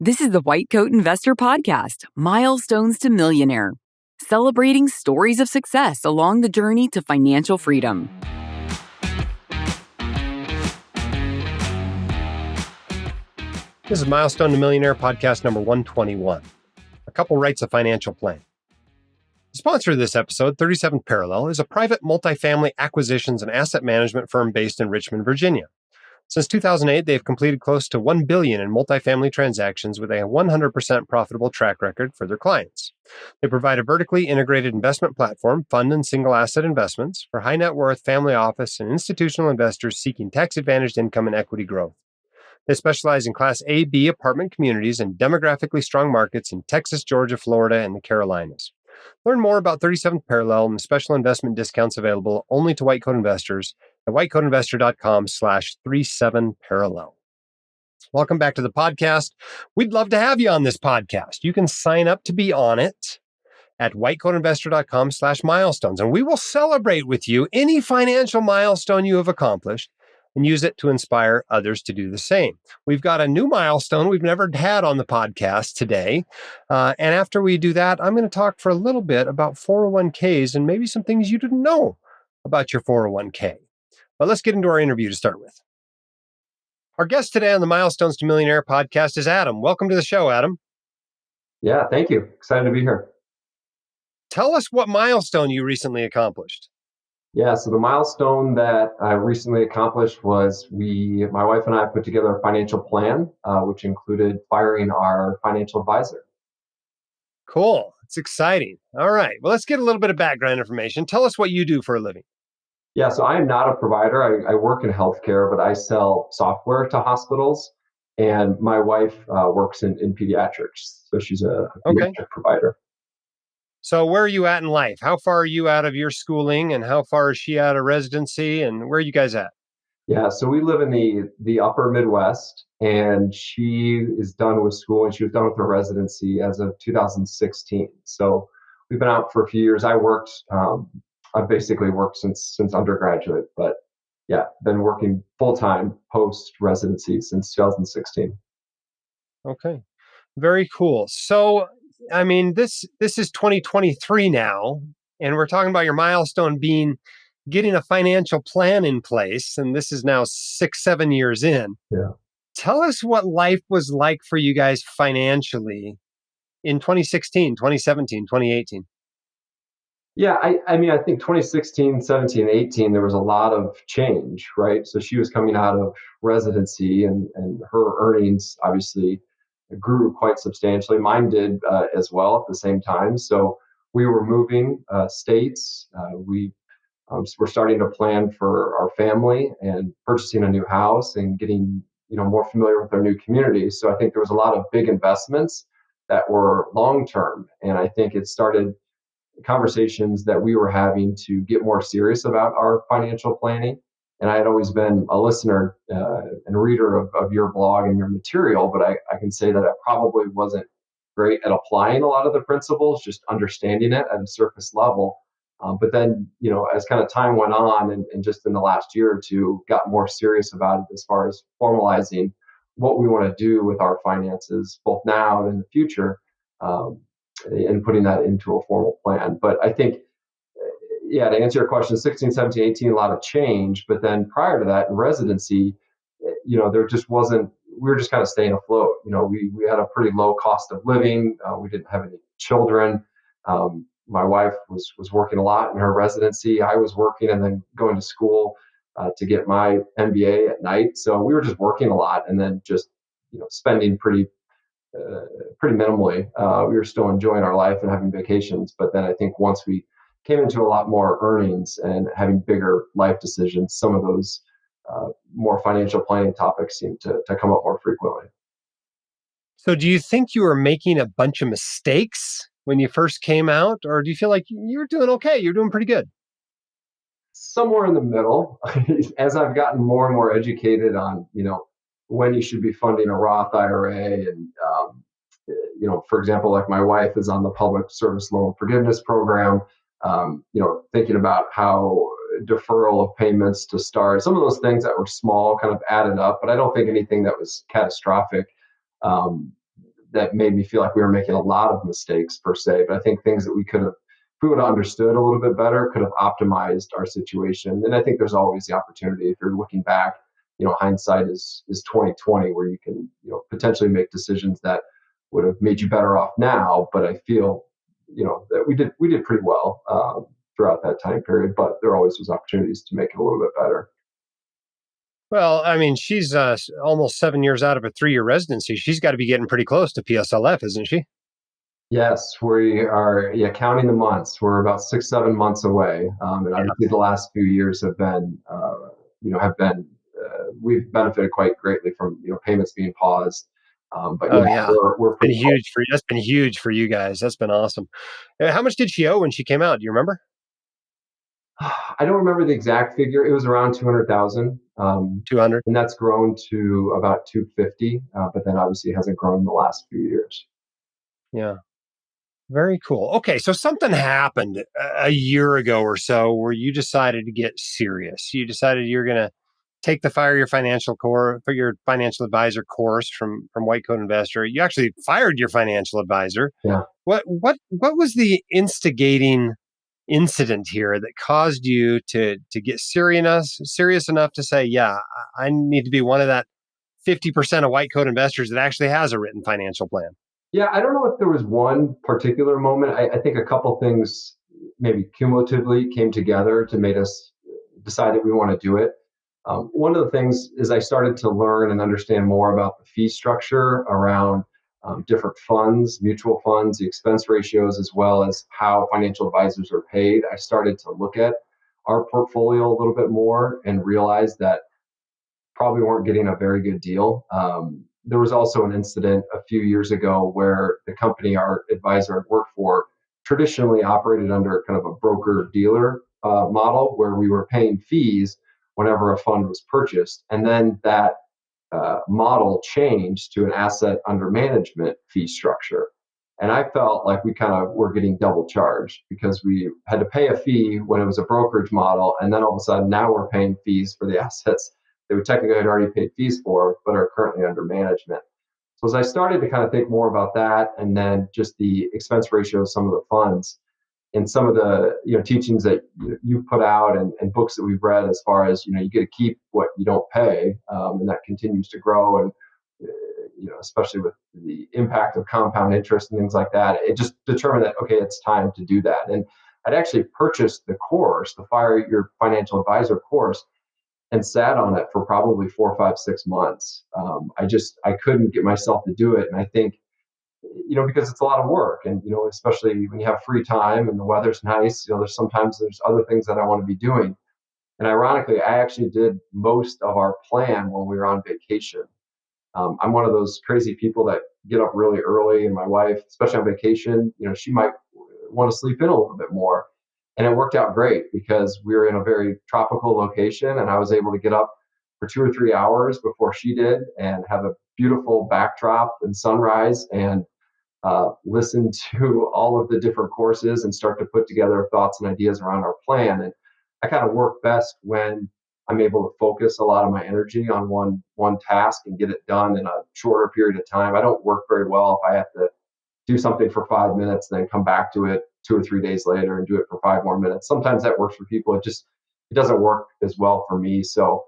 This is the White Coat Investor Podcast, Milestones to Millionaire, celebrating stories of success along the journey to financial freedom. This is Milestone to Millionaire Podcast number 121, A Couple Writes a Financial Plan. The sponsor of this episode, 37th Parallel, is a private multifamily acquisitions and asset management firm based in Richmond, Virginia. Since 2008, they've completed close to $1 billion in multifamily transactions with a 100% profitable track record for their clients. They provide a vertically integrated investment platform, fund and single asset investments for high net worth, family office, and institutional investors seeking tax-advantaged income and equity growth. They specialize in Class A, B apartment communities in demographically strong markets in Texas, Georgia, Florida, and the Carolinas. Learn more about 37th Parallel and the special investment discounts available only to White Coat investors at whitecoatinvestor.com/37parallel. Welcome back to the podcast. We'd love to have you on this podcast. You can sign up to be on it at whitecoatinvestor.com/milestones, and we will celebrate with you any financial milestone you have accomplished and use it to inspire others to do the same. We've got a new milestone we've never had on the podcast today. And after we do that, I'm going to talk for a little bit about 401ks and maybe some things you didn't know about your 401k. But let's get into our interview to start with. Our guest today on the Milestones to Millionaire podcast is Adam. Welcome to the show, Adam. Yeah, thank you. Excited to be here. Tell us what milestone you recently accomplished. Yeah, so the milestone that I recently accomplished was my wife and I put together a financial plan, which included firing our financial advisor. Cool. It's exciting. All right. Well, let's get a little bit of background information. Tell us what you do for a living. Yeah, so I am not a provider. I work in healthcare, but I sell software to hospitals. And my wife works in pediatrics. So she's a pediatric provider. So where are you at in life? How far are you out of your schooling and how far is she out of residency and where are you guys at? Yeah, so we live in the upper Midwest and she is done with school and she was done with her residency as of 2016. So we've been out for a few years. I basically worked since undergraduate, but yeah, been working full-time post-residency since 2016. Okay, very cool. So I mean, this is 2023 now, and we're talking about your milestone being getting a financial plan in place, and this is now 6-7 years in. Yeah. Tell us what life was like for you guys financially in 2016, 2017, 2018. Yeah, I mean, I think 2016, 17, 18, there was a lot of change, right? So she was coming out of residency and her earnings obviously grew quite substantially. Mine did as well at the same time. So we were moving states. We were starting to plan for our family and purchasing a new house and getting more familiar with our new community. So I think there was a lot of big investments that were long term, and I think it started conversations that we were having to get more serious about our financial planning. And I had always been a listener and reader of your blog and your material, but I can say that I probably wasn't great at applying a lot of the principles, just understanding it at a surface level. But then, as kind of time went on and just in the last year or two, got more serious about it as far as formalizing what we want to do with our finances, both now and in the future, and putting that into a formal plan. But I think, to answer your question, 16, 17, 18, a lot of change. But then prior to that, in residency, there just wasn't, we were just kind of staying afloat. We had a pretty low cost of living. We didn't have any children. My wife was working a lot in her residency. I was working and then going to school to get my MBA at night. So we were just working a lot and then just, spending pretty minimally. We were still enjoying our life and having vacations. But then I think once we came into a lot more earnings and having bigger life decisions, some of those more financial planning topics seem to come up more frequently. So do you think you were making a bunch of mistakes when you first came out, or do you feel like you're doing okay? You're doing pretty good? Somewhere in the middle. As I've gotten more and more educated on, when you should be funding a Roth IRA and, for example, like my wife is on the public service loan forgiveness program, thinking about how deferral of payments to start, some of those things that were small kind of added up, but I don't think anything that was catastrophic. that made me feel like we were making a lot of mistakes per se, but I think things that we could have, if we would have understood a little bit better, could have optimized our situation. And I think there's always the opportunity if you're looking back, hindsight is 2020, where you can, potentially make decisions that would have made you better off now. But I feel, that we did pretty well throughout that time period, but there always was opportunities to make it a little bit better. Well, I mean, she's almost 7 years out of a 3-year residency. She's got to be getting pretty close to PSLF, isn't she? Yes, we are. Yeah, counting the months. We're about 6, 7 months away, and Yeah. obviously the last few years have been, we've benefited quite greatly from payments being paused. But Oh, yeah, yeah. we're Been pretty close. huge for you. That's been huge for you guys. That's been awesome. How much did she owe when she came out? Do you remember? I don't remember the exact figure. It was around 200,000, 200. and that's grown to about 250. But then obviously it hasn't grown in the last few years. Yeah. Very cool. Okay, so something happened a year ago or so where you decided to get serious. You decided you're going to take the Fire Your Financial Core for your financial advisor course from White Coat Investor. You actually fired your financial advisor. Yeah. What was the instigating incident here that caused you to get serious enough to say, yeah, I need to be one of that 50% of white coat investors that actually has a written financial plan? Yeah, I don't know if there was one particular moment. I think a couple things maybe cumulatively came together to make us decide that we want to do it. One of the things is I started to learn and understand more about the fee structure around different funds, mutual funds, the expense ratios, as well as how financial advisors are paid. I started to look at our portfolio a little bit more and realize that probably weren't getting a very good deal. There was also an incident a few years ago where the company our advisor had worked for traditionally operated under kind of a broker dealer model where we were paying fees whenever a fund was purchased. And then that model changed to an asset under management fee structure. And I felt like we kind of were getting double charged because we had to pay a fee when it was a brokerage model. And then all of a sudden, now we're paying fees for the assets that we technically had already paid fees for, but are currently under management. So as I started to kind of think more about that, and then just the expense ratio of some of the funds, and some of the teachings that you've put out and books that we've read, as far as you get to keep what you don't pay, and that continues to grow, and especially with the impact of compound interest and things like that, it just determined that okay, it's time to do that. And I'd actually purchased the course, the Fire Your Financial Advisor course, and sat on it for probably 4, 5, 6 months. I couldn't get myself to do it, and I think because it's a lot of work, and especially when you have free time and the weather's nice, there's other things that I want to be doing. And ironically, I actually did most of our plan when we were on vacation. I'm one of those crazy people that get up really early, and my wife, especially on vacation, she might want to sleep in a little bit more. And it worked out great because we were in a very tropical location, and I was able to get up for 2 or 3 hours before she did and have a beautiful backdrop and sunrise, and listen to all of the different courses and start to put together thoughts and ideas around our plan. And I kind of work best when I'm able to focus a lot of my energy on one task and get it done in a shorter period of time. I don't work very well if I have to do something for 5 minutes and then come back to it 2 or 3 days later and do it for 5 more minutes. Sometimes that works for people. It doesn't work as well for me. So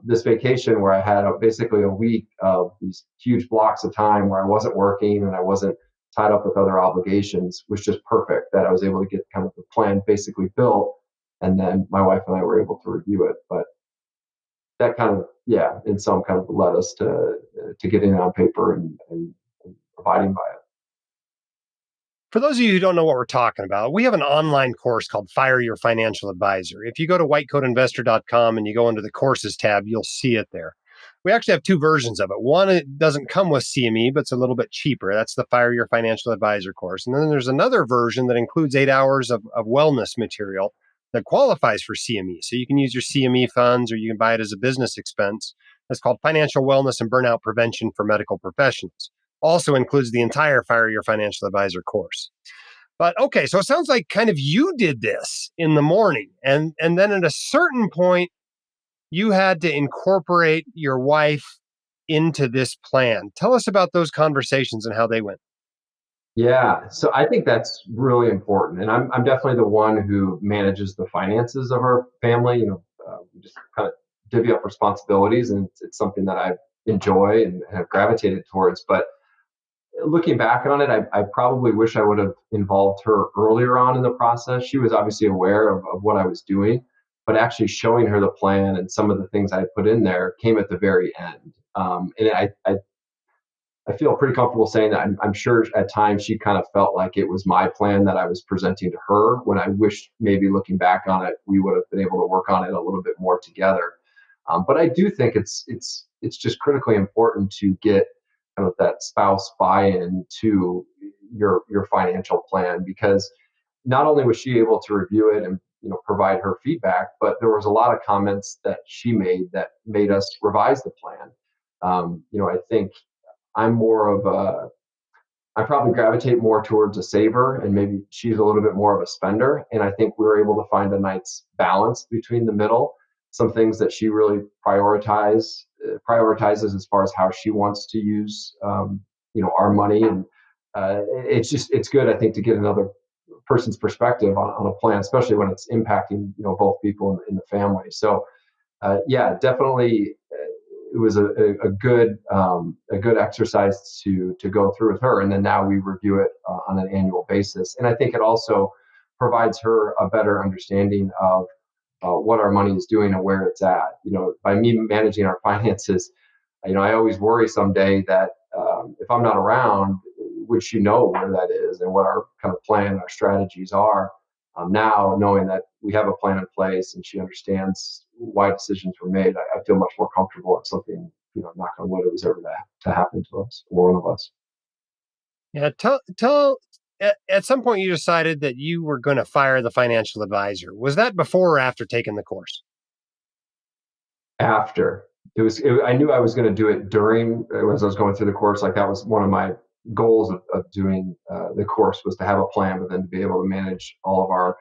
this vacation where I had basically a week of these huge blocks of time where I wasn't working and I wasn't tied up with other obligations was just perfect, that I was able to get kind of the plan basically built. And then my wife and I were able to review it. But that kind of, yeah, in some kind of led us to getting it on paper and abiding by it. For those of you who don't know what we're talking about, we have an online course called Fire Your Financial Advisor. If you go to whitecoatinvestor.com and you go into the courses tab, you'll see it there. We actually have two versions of it. One, it doesn't come with CME, but it's a little bit cheaper. That's the Fire Your Financial Advisor course. And then there's another version that includes 8 hours of wellness material that qualifies for CME. So you can use your CME funds or you can buy it as a business expense. It's called Financial Wellness and Burnout Prevention for Medical Professionals. Also includes the entire Fire Your Financial Advisor course. But okay, so it sounds like kind of you did this in the morning. And then at a certain point, you had to incorporate your wife into this plan. Tell us about those conversations and how they went. Yeah, so I think that's really important, and I'm definitely the one who manages the finances of our family. We just kind of divvy up responsibilities, and it's something that I enjoy and have gravitated towards. But looking back on it, I probably wish I would have involved her earlier on in the process. She was obviously aware of what I was doing, but actually showing her the plan and some of the things I put in there came at the very end. And I feel pretty comfortable saying that I'm sure at times she kind of felt like it was my plan that I was presenting to her, when I wish maybe looking back on it, we would have been able to work on it a little bit more together. But I do think it's just critically important to get kind of that spouse buy-in to your financial plan, because not only was she able to review it and provide her feedback, but there was a lot of comments that she made that made us revise the plan. I think I'm more of a I probably gravitate more towards a saver, and maybe she's a little bit more of a spender. And I think we were able to find a nice balance between the middle. Some things that she really prioritizes as far as how she wants to use, our money, and it's good, I think, to get another person's perspective on a plan, especially when it's impacting both people in the family. So yeah, definitely, it was a good exercise to go through with her, and then now we review it on an annual basis. And I think it also provides her a better understanding of what our money is doing and where it's at. By me managing our finances, I always worry someday that if I'm not around, would she know where that is and what our kind of plan, our strategies are? Now, knowing that we have a plan in place and she understands why decisions were made, I feel much more comfortable if something, knock on wood, it was ever to happen to us or one of us. Yeah, tell. At some point, you decided that you were going to fire the financial advisor. Was that before or after taking the course? After I knew I was going to do it during, as I was going through the course. Like, that was one of my goals of doing the course, was to have a plan, but then to be able to manage all of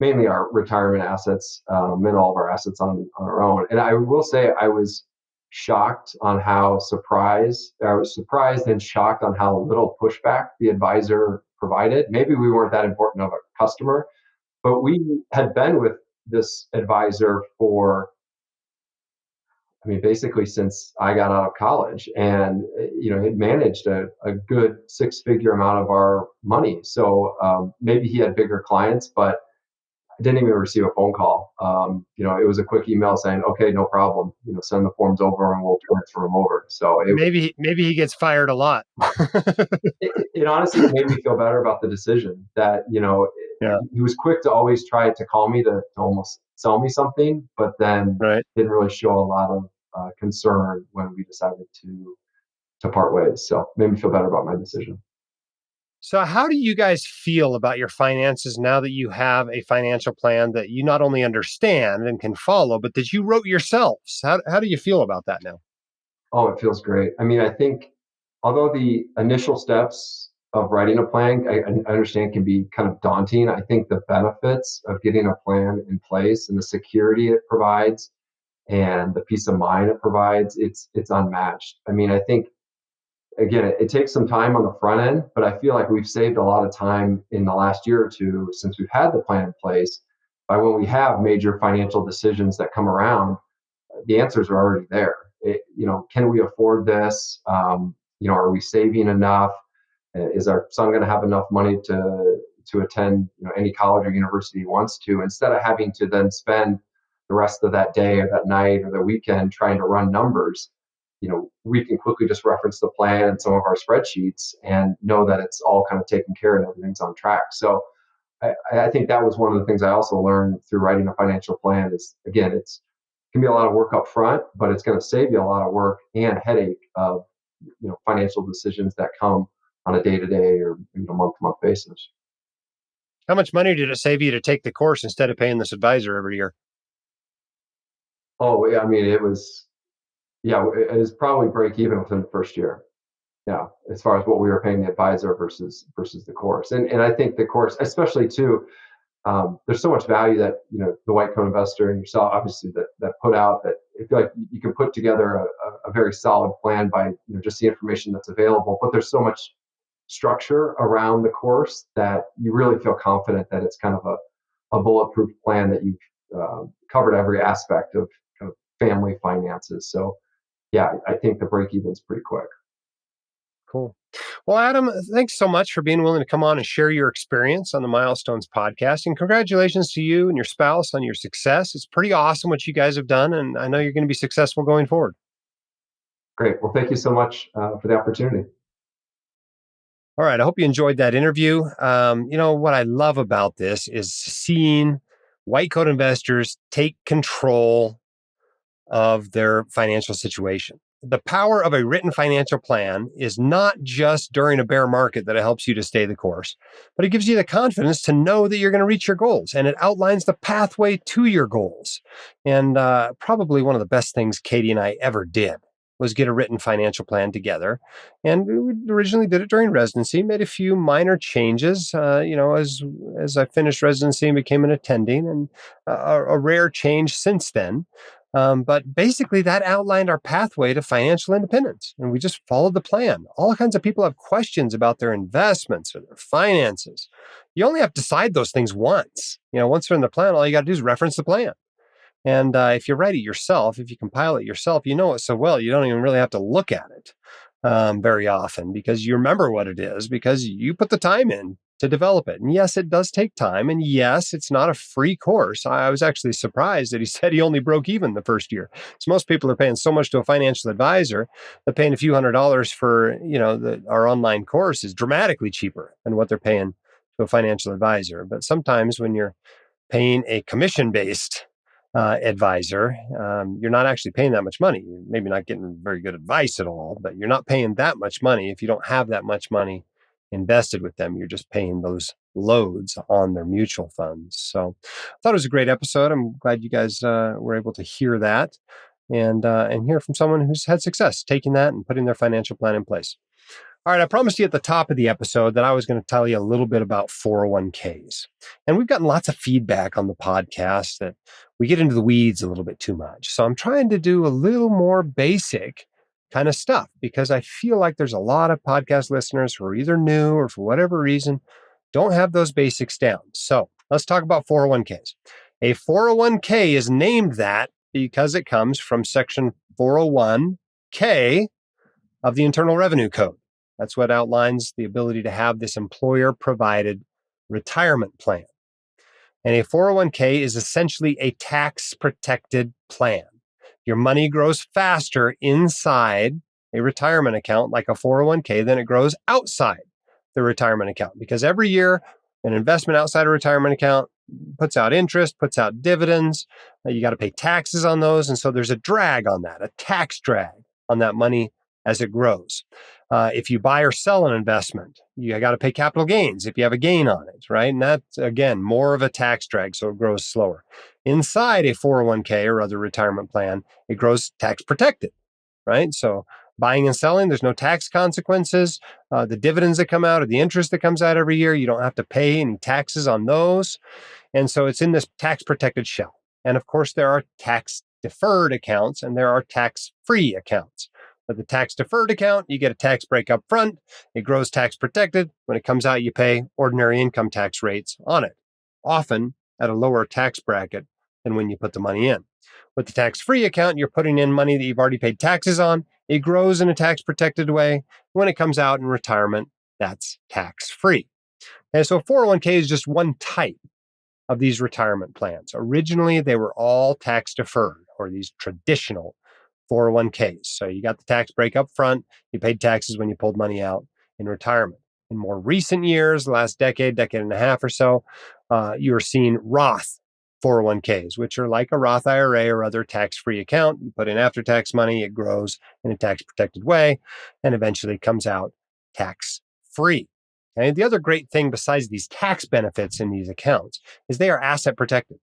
mainly our retirement assets, and all of our assets on our own. And I will say I was surprised and shocked on how little pushback the advisor provided. Maybe we weren't that important of a customer, but we had been with this advisor for, basically since I got out of college, and had managed a good six-figure amount of our money. So maybe he had bigger clients, but I didn't even receive a phone call. It was a quick email saying, "Okay, no problem. Send the forms over and we'll transfer them over." So Maybe he gets fired a lot. it honestly made me feel better about the decision. That Yeah. he was quick to always try to call me to almost sell me something, but then Right. didn't really show a lot of concern when we decided to part ways. So made me feel better about my decision. So, how do you guys feel about your finances now that you have a financial plan that you not only understand and can follow, but that you wrote yourselves? How do you feel about that now? Oh, it feels great. I think, although the initial steps of writing a plan, I understand, can be kind of daunting, I think the benefits of getting a plan in place and the security it provides and the peace of mind it provides, it's unmatched. I think, again, it takes some time on the front end, but I feel like we've saved a lot of time in the last year or two since we've had the plan in place. By when we have major financial decisions that come around, the answers are already there. Can we afford this? Are we saving enough? Is our son going to have enough money to attend any college or university he wants to, instead of having to then spend the rest of that day or that night or the weekend trying to run numbers? We can quickly just reference the plan and some of our spreadsheets and know that it's all kind of taken care of and everything's on track. So I think that was one of the things I also learned through writing a financial plan is, again, can be a lot of work up front, but it's going to save you a lot of work and headache of financial decisions that come on a day-to-day or month-to-month basis. How much money did it save you to take the course instead of paying this advisor every year? Oh, yeah, it was probably break even within the first year. Yeah, as far as what we were paying the advisor versus the course, and I think the course, especially too, there's so much value that the white coat investor and yourself, obviously, that put out, that I feel like you can put together a very solid plan by just the information that's available. But there's so much structure around the course that you really feel confident that it's kind of a bulletproof plan that you've covered every aspect of kind of family finances. So yeah, I think the break even's pretty quick. Cool. Well, Adam, thanks so much for being willing to come on and share your experience on the Milestones podcast. And congratulations to you and your spouse on your success. It's pretty awesome what you guys have done. And I know you're going to be successful going forward. Great. Well, thank you so much for the opportunity. All right. I hope you enjoyed that interview. What I love about this is seeing white coat investors take control of their financial situation. The power of a written financial plan is not just during a bear market that it helps you to stay the course, but it gives you the confidence to know that you're going to reach your goals, and it outlines the pathway to your goals. And probably one of the best things Katie and I ever did was get a written financial plan together. And we originally did it during residency, made a few minor changes, as I finished residency and became an attending, and a rare change since then. But basically, that outlined our pathway to financial independence. And we just followed the plan. All kinds of people have questions about their investments or their finances. You only have to decide those things once. Once they're in the plan, all you got to do is reference the plan. And if you write it yourself, if you compile it yourself, you know it so well, you don't even really have to look at it very often, because you remember what it is, because you put the time in to develop it. And yes, it does take time. And yes, it's not a free course. I was actually surprised that he said he only broke even the first year. So most people are paying so much to a financial advisor that paying a few $100s for, our online course is dramatically cheaper than what they're paying to a financial advisor. But sometimes when you're paying a commission-based advisor, you're not actually paying that much money. You're maybe not getting very good advice at all, but you're not paying that much money if you don't have that much money invested with them. You're just paying those loads on their mutual funds. So I thought it was a great episode. I'm glad you guys were able to hear that and hear from someone who's had success taking that and putting their financial plan in place. All right, I promised you at the top of the episode that I was going to tell you a little bit about 401ks. And we've gotten lots of feedback on the podcast that we get into the weeds a little bit too much. So I'm trying to do a little more basic kind of stuff, because I feel like there's a lot of podcast listeners who are either new or for whatever reason don't have those basics down. So let's talk about 401ks. A 401k is named that because it comes from Section 401k of the Internal Revenue Code. That's what outlines the ability to have this employer-provided retirement plan. And a 401k is essentially a tax-protected plan. Your money grows faster inside a retirement account like a 401k than it grows outside the retirement account, because every year an investment outside a retirement account puts out interest, puts out dividends. You got to pay taxes on those. And so there's a drag on that, a tax drag on that money as it grows. If you buy or sell an investment, you got to pay capital gains if you have a gain on it, right? And that's, again, more of a tax drag, so it grows slower. Inside a 401k or other retirement plan, it grows tax protected, right? So buying and selling, there's no tax consequences. The dividends that come out or the interest that comes out every year, you don't have to pay any taxes on those. And so it's in this tax protected shell. And of course, there are tax deferred accounts and there are tax free accounts. With the tax deferred account, you get a tax break up front. It grows tax protected. When it comes out, you pay ordinary income tax rates on it, often at a lower tax bracket than when you put the money in. With the tax free account, you're putting in money that you've already paid taxes on. It grows in a tax protected way. When it comes out in retirement, that's tax free. And so 401k is just one type of these retirement plans. Originally, they were all tax deferred, or these traditional 401ks. So you got the tax break up front. You paid taxes when you pulled money out in retirement. In more recent years, the last decade and a half or so, you're seeing Roth 401ks, which are like a Roth IRA or other tax-free account. You put in after-tax money, it grows in a tax-protected way, and eventually comes out tax-free. Okay? The other great thing besides these tax benefits in these accounts is they are asset protected.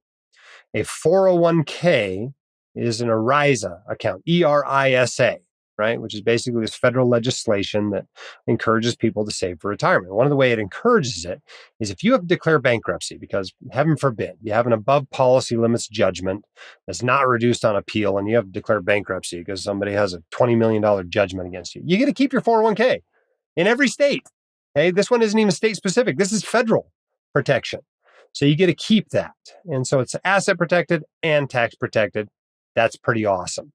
A 401k is an ERISA account, ERISA, right? Which is basically this federal legislation that encourages people to save for retirement. One of the ways it encourages it is if you have to declare bankruptcy, because heaven forbid, you have an above policy limits judgment that's not reduced on appeal, and you have to declare bankruptcy because somebody has a $20 million judgment against you. You get to keep your 401k in every state. Okay, this one isn't even state specific. This is federal protection. So you get to keep that. And so it's asset protected and tax protected. That's pretty awesome.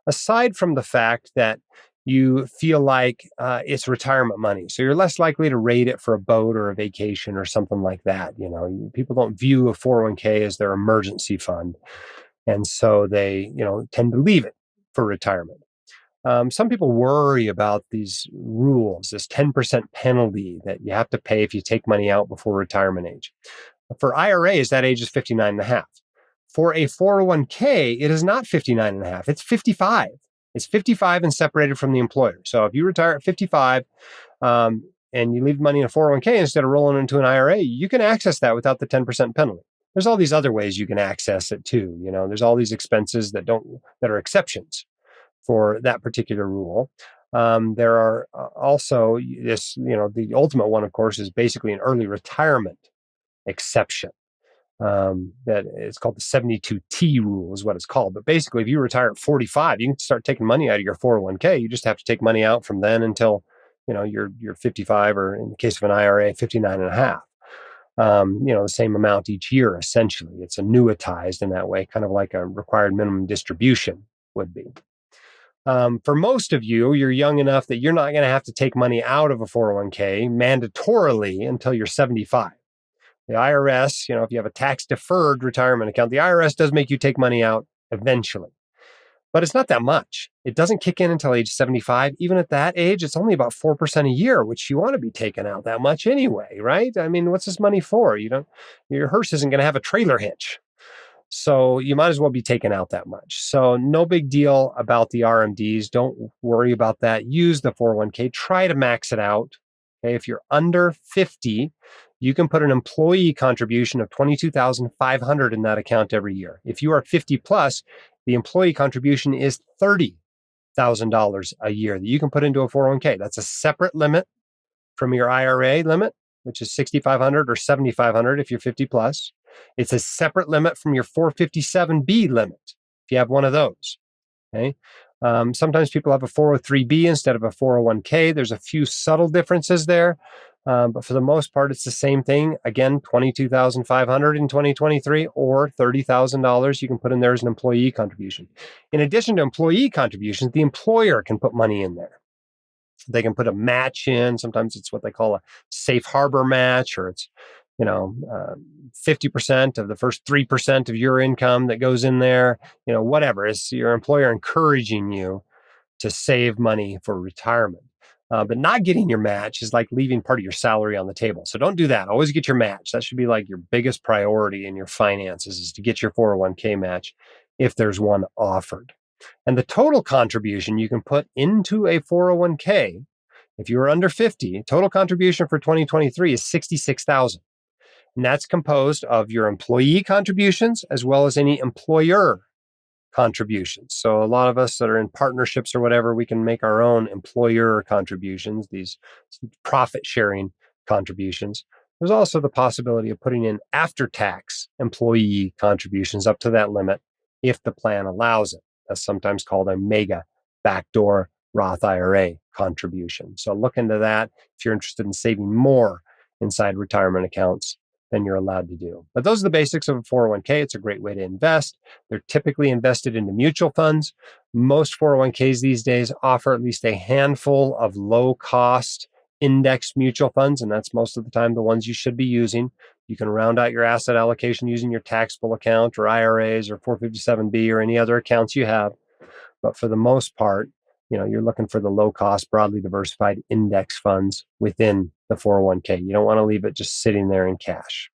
Aside from the fact that you feel like it's retirement money, so you're less likely to raid it for a boat or a vacation or something like that. People don't view a 401k as their emergency fund. And so they, tend to leave it for retirement. Some people worry about these rules, this 10% penalty that you have to pay if you take money out before retirement age. For IRAs, that age is 59 and a half. For a 401k, it is not 59 and a half. It's 55. It's 55 and separated from the employer. So if you retire at 55 and you leave money in a 401k instead of rolling into an IRA, you can access that without the 10% penalty. There's all these other ways you can access it too. There's all these expenses that are exceptions for that particular rule. There are also this, the ultimate one, of course, is basically an early retirement exception. That it's called the 72T rule is what it's called. But basically, if you retire at 45, you can start taking money out of your 401k. You just have to take money out from then until, you're 55, or in the case of an IRA, 59 and a half. The same amount each year, essentially. It's annuitized in that way, kind of like a required minimum distribution would be. For most of you, you're young enough that you're not going to have to take money out of a 401k mandatorily until you're 75. The IRS, if you have a tax-deferred retirement account, the IRS does make you take money out eventually. But it's not that much. It doesn't kick in until age 75. Even at that age, it's only about 4% a year, which you want to be taking out that much anyway, right? I mean, what's this money for? Your hearse isn't going to have a trailer hitch. So you might as well be taking out that much. So no big deal about the RMDs. Don't worry about that. Use the 401k. Try to max it out. Okay, if you're under 50, you can put an employee contribution of $22,500 in that account every year. If you are 50 plus, the employee contribution is $30,000 a year that you can put into a 401k. That's a separate limit from your IRA limit, which is $6,500 or $7,500 if you're 50 plus. It's a separate limit from your 457B limit if you have one of those. Okay. Sometimes people have a 403B instead of a 401k. There's a few subtle differences there. But for the most part, it's the same thing. Again, $22,500 in 2023 or $30,000 you can put in there as an employee contribution. In addition to employee contributions, the employer can put money in there. They can put a match in. Sometimes it's what they call a safe harbor match, or it's 50% of the first 3% of your income that goes in there, whatever. It's your employer encouraging you to save money for retirement. But not getting your match is like leaving part of your salary on the table. So don't do that. Always get your match. That should be like your biggest priority in your finances, is to get your 401k match if there's one offered. And the total contribution you can put into a 401k, if you are under 50, total contribution for 2023 is $66,000. And that's composed of your employee contributions as well as any employer contributions. So a lot of us that are in partnerships or whatever, we can make our own employer contributions, these profit sharing contributions. There's also the possibility of putting in after-tax employee contributions up to that limit if the plan allows it. That's sometimes called a mega backdoor Roth IRA contribution. So look into that if you're interested in saving more inside retirement accounts than you're allowed to do. But those are the basics of a 401k. It's a great way to invest. They're typically invested into mutual funds. Most 401ks these days offer at least a handful of low-cost index mutual funds, and that's most of the time the ones you should be using. You can round out your asset allocation using your taxable account or IRAs or 457B or any other accounts you have. But for the most part, you're looking for the low-cost, broadly diversified index funds within the 401k. You don't want to leave it just sitting there in cash.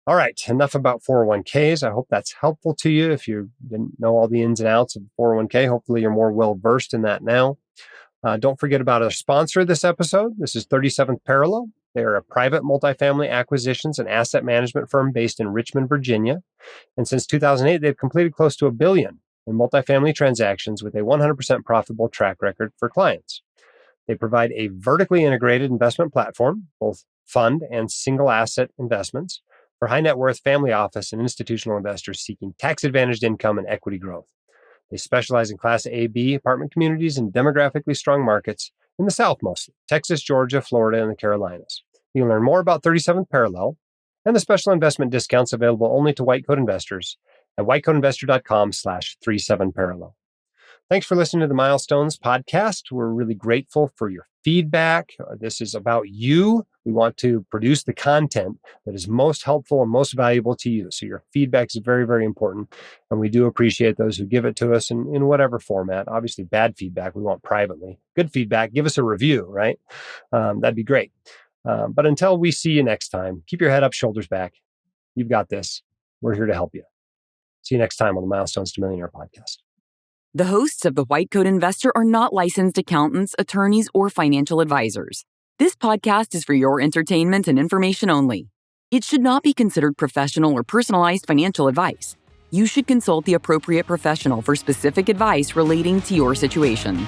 All right, enough about 401ks. I hope that's helpful to you. If you didn't know all the ins and outs of 401k, hopefully you're more well-versed in that now. Don't forget about our sponsor of this episode. This is 37th Parallel. They're a private multifamily acquisitions and asset management firm based in Richmond, Virginia. And since 2008, they've completed close to $1 billion in multifamily transactions with a 100% profitable track record for clients. They provide a vertically integrated investment platform, both fund and single asset investments, for high net worth family office and institutional investors seeking tax-advantaged income and equity growth. They specialize in Class A, B apartment communities in demographically strong markets in the South mostly, Texas, Georgia, Florida, and the Carolinas. You can learn more about 37th Parallel and the special investment discounts available only to white coat investors at whitecoatinvestor.com/37parallel. Thanks for listening to the MtoM Podcast. We're really grateful for your feedback. This is about you. We want to produce the content that is most helpful and most valuable to you. So your feedback is very, very important. And we do appreciate those who give it to us in whatever format. Obviously, bad feedback we want privately. Good feedback, give us a review, right? That'd be great. But until we see you next time, keep your head up, shoulders back. You've got this. We're here to help you. See you next time on the Milestones to Millionaire podcast. The hosts of The White Coat Investor are not licensed accountants, attorneys, or financial advisors. This podcast is for your entertainment and information only. It should not be considered professional or personalized financial advice. You should consult the appropriate professional for specific advice relating to your situation.